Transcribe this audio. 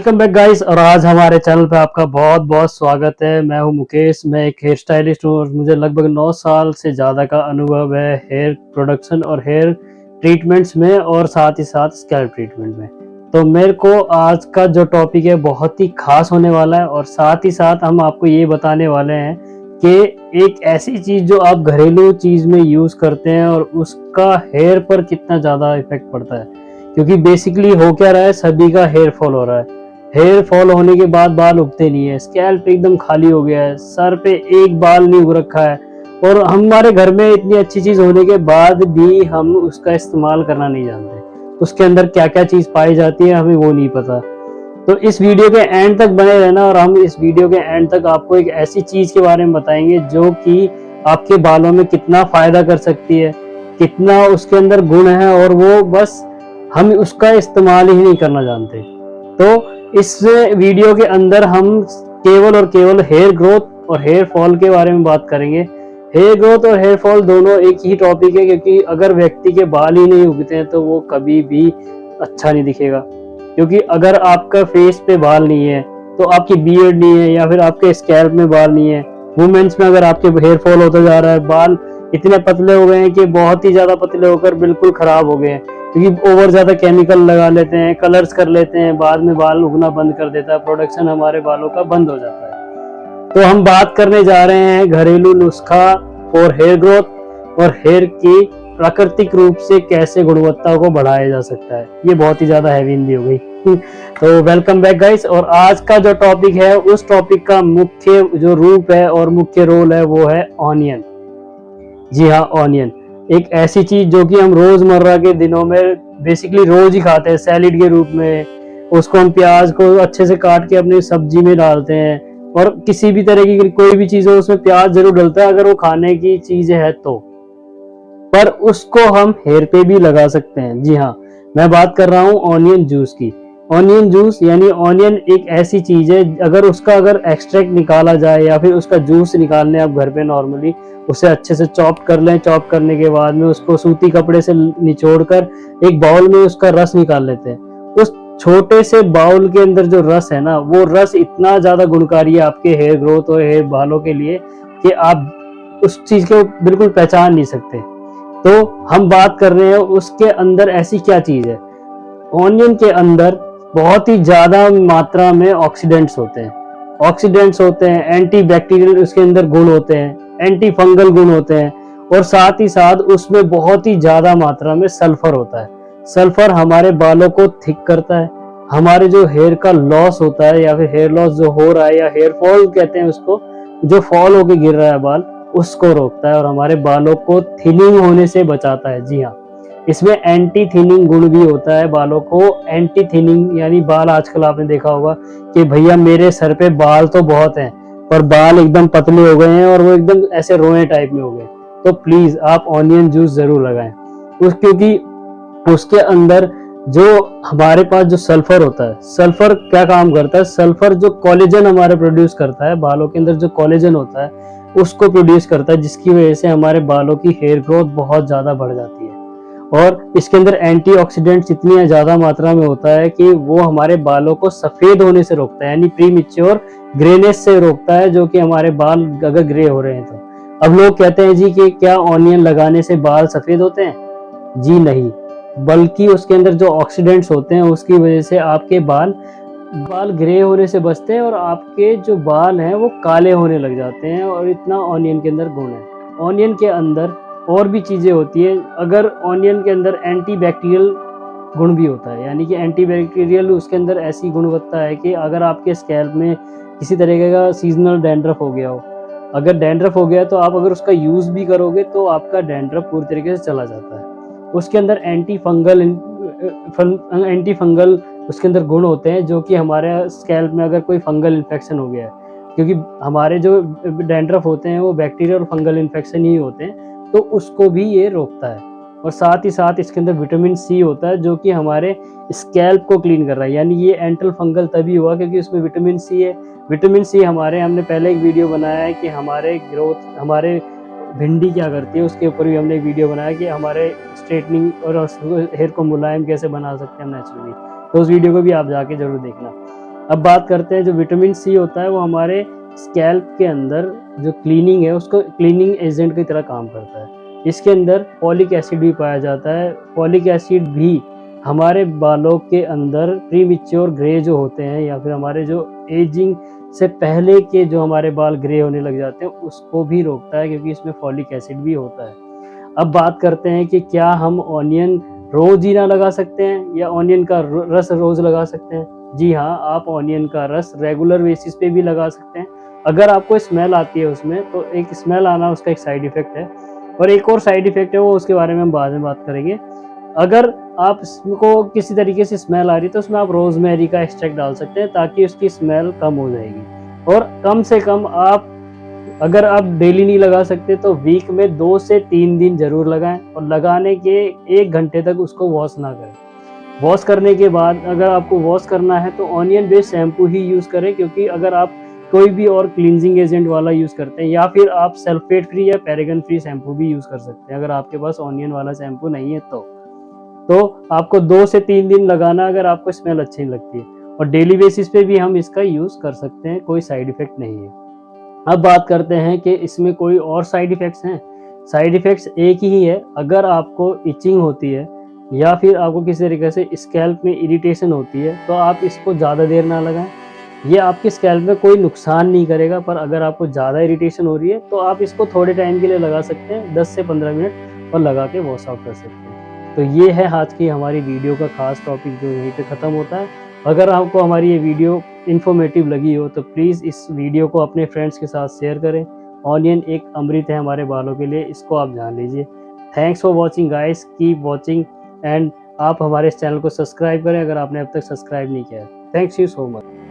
Welcome back guys. और आज हमारे चैनल पे आपका बहुत बहुत स्वागत है। मैं हूं मुकेश, मैं एक हेयर स्टाइलिस्ट हूं और मुझे लगभग 9 साल से ज़्यादा का अनुभव है हेयर प्रोडक्शन और हेयर ट्रीटमेंट्स में और साथ ही साथ स्कैल्प ट्रीटमेंट में। तो मेरे को आज का जो टॉपिक है बहुत ही खास होने वाला है और साथ ही साथ हम आपको ये बताने वाले हैं कि एक ऐसी चीज़ जो आप घरेलू चीज़ में यूज़ करते हैं और उसका हेयर पर कितना ज़्यादा इफेक्ट पड़ता है। क्योंकि बेसिकली हो क्या रहा है, सभी का हेयर फॉल हो रहा है। हेयर फॉल होने के बाद बाल उगते नहीं है, स्कैल्प एकदम खाली हो गया है, सर पे एक बाल नहीं उग रखा है और हमारे घर में इतनी अच्छी चीज होने के बाद भी हम उसका इस्तेमाल करना नहीं जानते। उसके अंदर क्या क्या चीज पाई जाती है हमें वो नहीं पता। तो इस वीडियो के एंड तक बने रहना और हम इस वीडियो के एंड तक आपको एक ऐसी चीज के बारे में बताएंगे जो कि आपके बालों में कितना फायदा कर सकती है, कितना उसके अंदर गुण है और वो बस हम उसका इस्तेमाल ही नहीं करना जानते। तो इस वीडियो के अंदर हम केवल और केवल हेयर ग्रोथ और हेयर फॉल के बारे में बात करेंगे। हेयर ग्रोथ और हेयर फॉल दोनों एक ही टॉपिक है, क्योंकि अगर व्यक्ति के बाल ही नहीं उगते हैं तो वो कभी भी अच्छा नहीं दिखेगा। क्योंकि अगर आपका फेस पे बाल नहीं है तो आपकी बियर्ड नहीं है या फिर आपके स्कैल्प में बाल नहीं है, वुमेन्स में अगर आपके हेयर फॉल होता जा रहा है, बाल इतने पतले हो गए हैं कि बहुत ही ज्यादा पतले होकर बिल्कुल खराब हो गए हैं, क्योंकि ओवर ज्यादा केमिकल लगा लेते हैं, कलर्स कर लेते हैं, बाद में बाल उगना बंद कर देता है, प्रोडक्शन हमारे बालों का बंद हो जाता है। तो हम बात करने जा रहे हैं घरेलू नुस्खा फॉर हेयर ग्रोथ और हेयर की प्राकृतिक रूप से कैसे गुणवत्ता को बढ़ाया जा सकता है। ये बहुत ही ज्यादा हैवी हिंदी हो गई। तो वेलकम बैक गाइस। और आज का जो टॉपिक है उस टॉपिक का मुख्य जो रूप है और मुख्य रोल है वो है ऑनियन। जी हाँ, ऑनियन एक ऐसी चीज जो कि हम रोजमर्रा के दिनों में बेसिकली रोज ही खाते हैं सैलेड के रूप में। उसको हम प्याज को अच्छे से काट के अपनी सब्जी में डालते हैं और किसी भी तरह की कोई भी चीज हो उसमें प्याज जरूर डलता है अगर वो खाने की चीज है तो। पर उसको हम हेयर पे भी लगा सकते हैं। जी हाँ, मैं बात कर रहा हूँ ऑनियन जूस की। ऑनियन जूस यानी ऑनियन एक ऐसी चीज है, अगर एक्सट्रैक्ट निकाला जाए या फिर उसका जूस निकालने आप घर पे नॉर्मली उसे अच्छे से चॉप कर लें। चॉप करने के बाद में उसको सूती कपड़े से निचोड़ कर एक बाउल में उसका रस निकाल लेते हैं। उस छोटे से बाउल के अंदर जो रस है ना, वो रस इतना ज्यादा गुणकारी है आपके हेयर ग्रोथ और हेयर बालों के लिए कि आप उस चीज को बिल्कुल पहचान नहीं सकते। तो हम बात कर रहे हैं उसके अंदर ऐसी क्या चीज है। ऑनियन के अंदर बहुत ही ज्यादा मात्रा में ऑक्सीडेंट्स होते हैं, एंटी बैक्टीरियल उसके अंदर गुण होते हैं, एंटी फंगल गुण होते हैं और साथ ही साथ उसमें बहुत ही ज्यादा मात्रा में सल्फर होता है। सल्फर हमारे बालों को थिक करता है, हमारे जो हेयर का लॉस होता है या फिर हेयर लॉस जो हो रहा है या हेयर फॉल कहते हैं उसको, जो फॉल होके गिर रहा है बाल, उसको रोकता है और हमारे बालों को थिनिंग होने से बचाता है। जी हाँ, इसमें एंटी थिनिंग गुण भी होता है। बालों को एंटी थिनिंग यानी बाल आजकल आपने देखा होगा कि भैया मेरे सर पे बाल तो बहुत हैं पर बाल एकदम पतले हो गए हैं और वो एकदम ऐसे रोए टाइप में हो गए, तो प्लीज आप ऑनियन जूस जरूर लगाएं। क्योंकि उसके अंदर जो हमारे पास जो सल्फर होता है, सल्फर क्या काम करता है, सल्फर जो कोलेजन हमारे प्रोड्यूस करता है, बालों के अंदर जो कोलेजन होता है उसको प्रोड्यूस करता है, जिसकी वजह से हमारे बालों की हेयर ग्रोथ बहुत ज्यादा बढ़ जाती है। और इसके अंदर एंटीऑक्सीडेंट्स इतनी ज्यादा मात्रा में होता है कि वो हमारे बालों को सफेद होने से रोकता है, यानी प्रीमेच्योर ग्रेनेस से रोकता है, जो कि हमारे बाल अगर ग्रे हो रहे हैं तो। अब लोग कहते हैं जी कि क्या ऑनियन लगाने से बाल सफेद होते हैं? जी नहीं, बल्कि उसके अंदर जो ऑक्सीडेंट्स होते हैं उसकी वजह से आपके बाल ग्रे होने से बचते हैं और आपके जो बाल हैं वो काले होने लग जाते हैं। और इतना ऑनियन के अंदर गुण है। ऑनियन के अंदर और भी चीजें होती है। अगर ऑनियन के अंदर एंटी बैक्टीरियल गुण भी होता है, यानी कि एंटी बैक्टीरियल उसके अंदर ऐसी गुणवत्ता है कि अगर आपके स्कैल्प में किसी तरीके का सीजनल डैंड्रफ हो गया हो, अगर डैंड्रफ हो गया तो आप अगर उसका यूज भी करोगे तो आपका डैंड्रफ पूरी तरीके से चला जाता है। उसके अंदर एंटी फंगल उसके अंदर गुण होते हैं, जो कि हमारे स्कैल्प में अगर कोई फंगल इन्फेक्शन हो गया है, क्योंकि हमारे जो डैंड्रफ होते हैं वो बैक्टीरिया और फंगल इन्फेक्शन ही होते हैं, तो उसको भी ये रोकता है। और साथ ही साथ इसके अंदर विटामिन सी होता है जो कि हमारे स्कैल्प को क्लीन कर रहा है। यानी ये एंटल फंगल तभी हुआ क्योंकि उसमें विटामिन सी है। विटामिन सी हमने पहले एक वीडियो बनाया है कि हमारे भिंडी क्या करती है, उसके ऊपर भी हमने एक वीडियो बनाया कि हमारे स्ट्रेटनिंग और हेयर को मुलायम कैसे बना सकते हैं नेचुरली, तो उस वीडियो को भी आप जाके जरूर देखना। अब बात करते हैं, जो विटामिन सी होता है वो हमारे स्कैल्प के अंदर जो क्लीनिंग है उसको क्लीनिंग एजेंट की तरह काम करता है। इसके अंदर फॉलिक एसिड भी पाया जाता है। फॉलिक एसिड भी हमारे बालों के अंदर प्रीमेच्योर ग्रे जो होते हैं या फिर हमारे जो एजिंग से पहले के जो हमारे बाल ग्रे होने लग जाते हैं उसको भी रोकता है, क्योंकि इसमें फॉलिक एसिड भी होता है। अब बात करते हैं कि क्या हम ऑनियन रोज ही ना लगा सकते हैं या ऑनियन का रस रोज लगा सकते हैं। जी हाँ, आप ऑनियन का रस रेगुलर बेसिस पे भी लगा सकते हैं। अगर आपको स्मेल आती है उसमें, तो एक स्मेल आना उसका एक साइड इफेक्ट है, और एक और साइड इफेक्ट है वो उसके बारे में हम बाद में बात करेंगे। अगर आप इसको किसी तरीके से स्मेल आ रही है तो उसमें आप रोजमेरी का एक्सट्रैक्ट डाल सकते हैं, ताकि उसकी स्मेल कम हो जाएगी। और कम से कम आप, अगर आप डेली नहीं लगा सकते तो वीक में 2 से 3 दिन जरूर लगाएं, और लगाने के 1 घंटे तक उसको वॉश ना करें। वॉश करने के बाद अगर आपको वॉश करना है तो ऑनियन बेस्ड शैम्पू ही यूज करें, क्योंकि अगर आप कोई भी और क्लींजिंग एजेंट वाला यूज करते हैं या फिर आप सल्फेट फ्री या पैरागन फ्री शैम्पू भी यूज कर सकते हैं, अगर आपके पास ऑनियन वाला शैम्पू नहीं है तो आपको 2 से 3 दिन लगाना, अगर आपको स्मेल अच्छी नहीं लगती है। और डेली बेसिस पे भी हम इसका यूज कर सकते हैं, कोई साइड इफेक्ट नहीं है। अब बात करते हैं कि इसमें कोई और साइड इफेक्ट्स हैं। साइड इफेक्ट्स एक ही है, अगर आपको इचिंग होती है या फिर आपको किसी तरीके से स्कैल्प में इरिटेशन होती है तो आप इसको ज़्यादा देर ना लगाएं। ये आपके स्कैल्प में कोई नुकसान नहीं करेगा, पर अगर आपको ज़्यादा इरिटेशन हो रही है तो आप इसको थोड़े टाइम के लिए लगा सकते हैं, 10 से 15 मिनट, और लगा के वॉश आउट कर सकते हैं। तो ये है आज की हमारी वीडियो का खास टॉपिक, जो यहीं पे ख़त्म होता है। अगर आपको हमारी ये वीडियो इन्फॉर्मेटिव लगी हो तो प्लीज़ इस वीडियो को अपने फ्रेंड्स के साथ शेयर करें। ऑनियन एक अमृत है हमारे बालों के लिए, इसको आप जान लीजिए। Thanks for watching guys, keep watching, and आप हमारे इस चैनल को सब्सक्राइब करें अगर आपने अब तक सब्सक्राइब नहीं किया है। Thanks you so much.